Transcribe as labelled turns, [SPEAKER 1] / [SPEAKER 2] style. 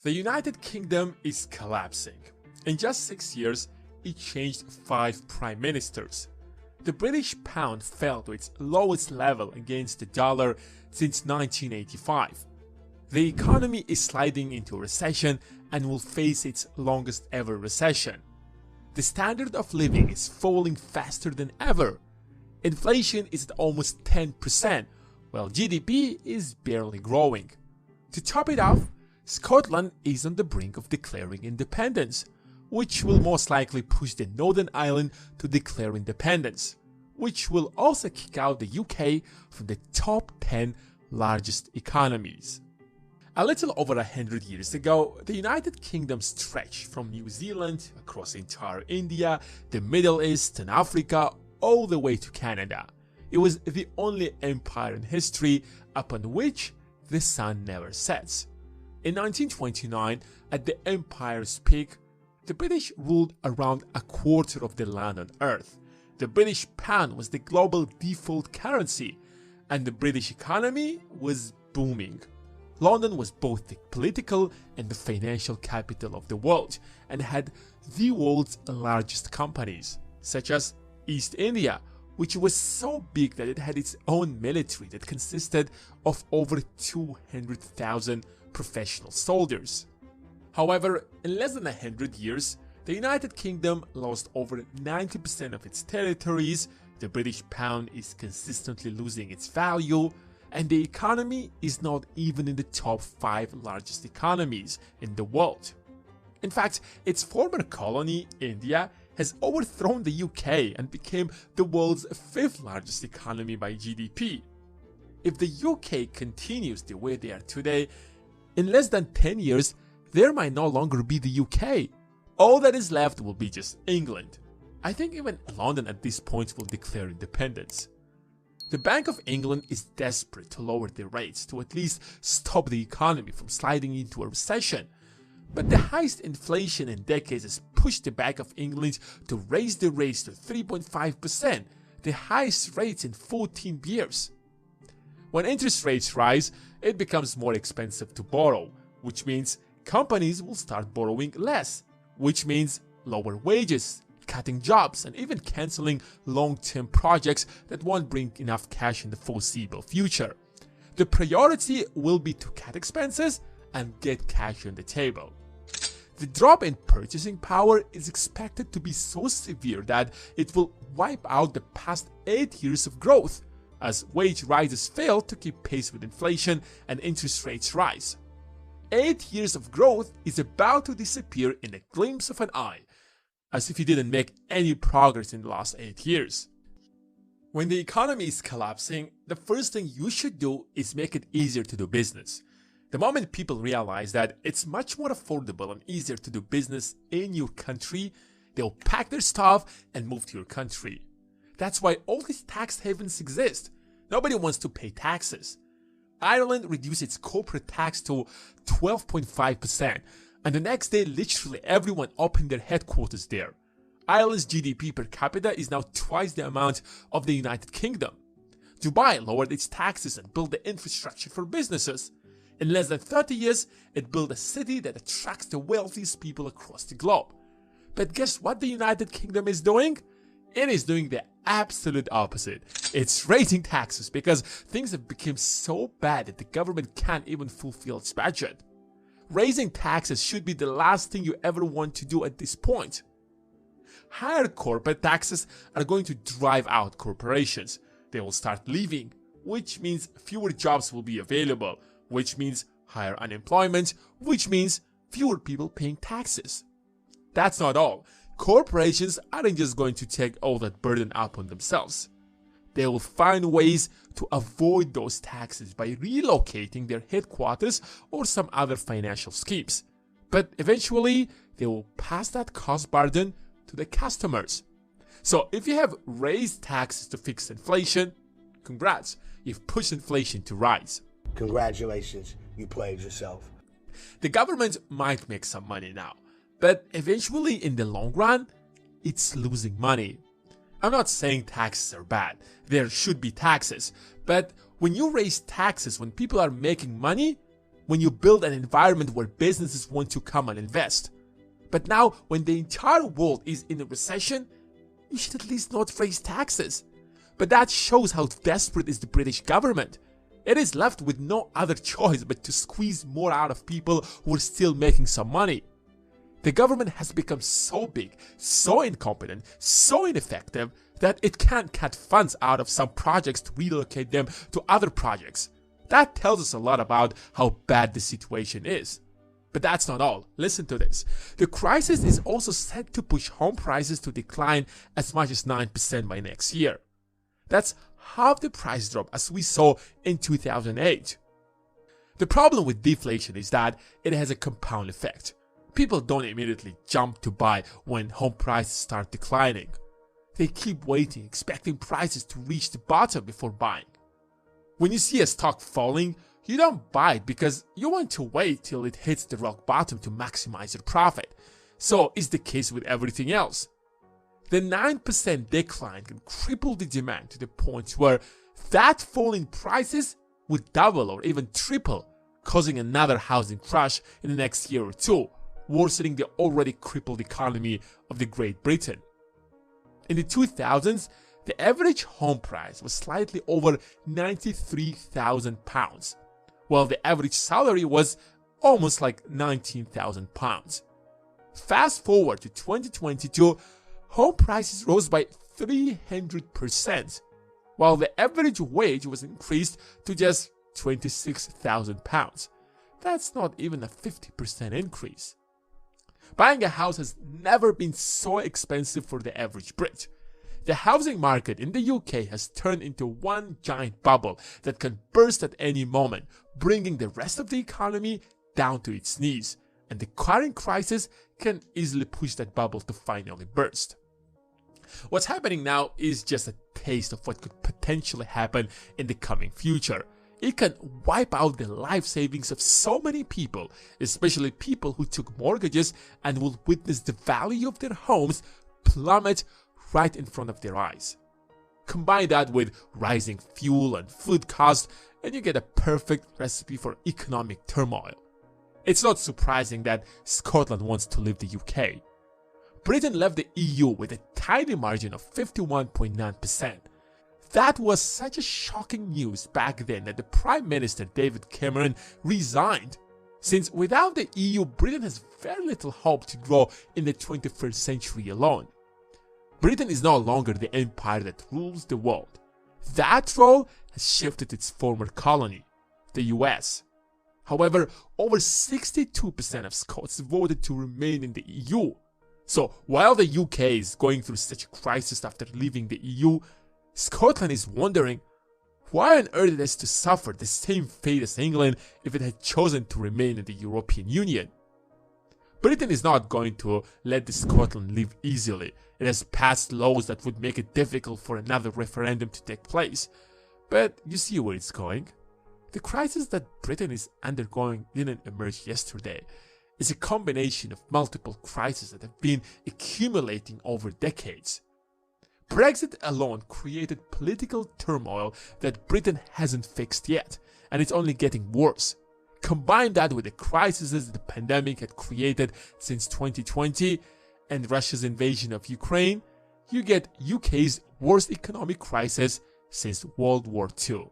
[SPEAKER 1] The United Kingdom is collapsing. In just 6 years, it changed 5 prime ministers. The British pound fell to its lowest level against the dollar since 1985. The economy is sliding into a recession and will face its longest ever recession. The standard of living is falling faster than ever. Inflation is at almost 10%, while GDP is barely growing. To top it off, Scotland is on the brink of declaring independence, which will most likely push the Northern Ireland to declare independence, which will also kick out the UK from the top 10 largest economies. A little over 100 years ago, the United Kingdom stretched from New Zealand across entire India, the Middle East and Africa, all the way to Canada. It was the only empire in history upon which the sun never sets. In 1929, at the empire's peak, the British ruled around a quarter of the land on Earth. The British pound was the global default currency, and the British economy was booming. London was both the political and the financial capital of the world, and had the world's largest companies, such as East India, which was so big that it had its own military that consisted of over 200,000 professional soldiers. However, in less than 100 years, the United Kingdom lost over 90% of its territories, the British pound is consistently losing its value, and the economy is not even in the top 5 largest economies in the world. In fact, its former colony, India, has overthrown the UK and became the world's 5th largest economy by GDP. If the UK continues the way they are today, in less than 10 years, there might no longer be the UK. All that is left will be just England. I think even London at this point will declare independence. The Bank of England is desperate to lower the rates to at least stop the economy from sliding into a recession. But the highest inflation in decades has pushed the Bank of England to raise the rates to 3.5%, the highest rates in 14 years. When interest rates rise, it becomes more expensive to borrow, which means companies will start borrowing less, which means lower wages, cutting jobs, and even canceling long-term projects that won't bring enough cash in the foreseeable future. The priority will be to cut expenses and get cash on the table. The drop in purchasing power is expected to be so severe that it will wipe out the past 8 years of growth, as wage rises fail to keep pace with inflation and interest rates rise. 8 years of growth is about to disappear in a glimpse of an eye, as if you didn't make any progress in the last 8 years. When the economy is collapsing, the first thing you should do is make it easier to do business. The moment people realize that it's much more affordable and easier to do business in your country, they'll pack their stuff and move to your country. That's why all these tax havens exist. Nobody wants to pay taxes. Ireland reduced its corporate tax to 12.5%, and the next day literally everyone opened their headquarters there. Ireland's GDP per capita is now twice the amount of the United Kingdom. Dubai lowered its taxes and built the infrastructure for businesses. In less than 30 years, it built a city that attracts the wealthiest people across the globe. But guess what the United Kingdom is doing? It is doing the absolute opposite. It's raising taxes because things have become so bad that the government can't even fulfill its budget. Raising taxes should be the last thing you ever want to do at this point. Higher corporate taxes are going to drive out corporations. They will start leaving, which means fewer jobs will be available, which means higher unemployment, which means fewer people paying taxes. That's not all. Corporations aren't just going to take all that burden upon themselves. They will find ways to avoid those taxes by relocating their headquarters or some other financial schemes. But eventually, they will pass that cost burden to the customers. So if you have raised taxes to fix inflation, congrats, you've pushed inflation to rise.
[SPEAKER 2] Congratulations, you played yourself.
[SPEAKER 1] The government might make some money now, but eventually in the long run, it's losing money. I'm not saying taxes are bad. There should be taxes. But when you raise taxes when people are making money, when you build an environment where businesses want to come and invest. But now, when the entire world is in a recession, you should at least not raise taxes. But that shows how desperate is the British government. It is left with no other choice but to squeeze more out of people who are still making some money. The government has become so big, so incompetent, so ineffective that it can't cut funds out of some projects to relocate them to other projects. That tells us a lot about how bad the situation is. But that's not all. Listen to this. The crisis is also set to push home prices to decline as much as 9% by next year. That's half the price drop as we saw in 2008. The problem with deflation is that it has a compound effect. People don't immediately jump to buy when home prices start declining. They keep waiting, expecting prices to reach the bottom before buying. When you see a stock falling, you don't buy it because you want to wait till it hits the rock bottom to maximize your profit. So is the case with everything else. The 9% decline can cripple the demand to the point where that fall in prices would double or even triple, causing another housing crash in the next year or two, worsening the already crippled economy of the Great Britain. In the 2000s, the average home price was slightly over £93,000, while the average salary was almost like £19,000. Fast forward to 2022, home prices rose by 300%, while the average wage was increased to just £26,000. That's not even a 50% increase. Buying a house has never been so expensive for the average Brit. The housing market in the UK has turned into one giant bubble that can burst at any moment, bringing the rest of the economy down to its knees, and the current crisis can easily push that bubble to finally burst. What's happening now is just a taste of what could potentially happen in the coming future. It can wipe out the life savings of so many people, especially people who took mortgages and will witness the value of their homes plummet right in front of their eyes. Combine that with rising fuel and food costs, and you get a perfect recipe for economic turmoil. It's not surprising that Scotland wants to leave the UK. Britain left the EU with a tiny margin of 51.9%. That was such a shocking news back then that the Prime Minister David Cameron resigned, since without the EU, Britain has very little hope to grow in the 21st century alone. Britain is no longer the empire that rules the world. That role has shifted to its former colony, the US. However, over 62% of Scots voted to remain in the EU. So while the UK is going through such a crisis after leaving the EU, Scotland is wondering why on earth it has to suffer the same fate as England if it had chosen to remain in the European Union. Britain is not going to let the Scotland live easily. It has passed laws that would make it difficult for another referendum to take place. But you see where it's going. The crisis that Britain is undergoing didn't emerge yesterday. It's a combination of multiple crises that have been accumulating over decades. Brexit alone created political turmoil that Britain hasn't fixed yet, and it's only getting worse. Combine that with the crises the pandemic had created since 2020 and Russia's invasion of Ukraine, you get UK's worst economic crisis since World War II.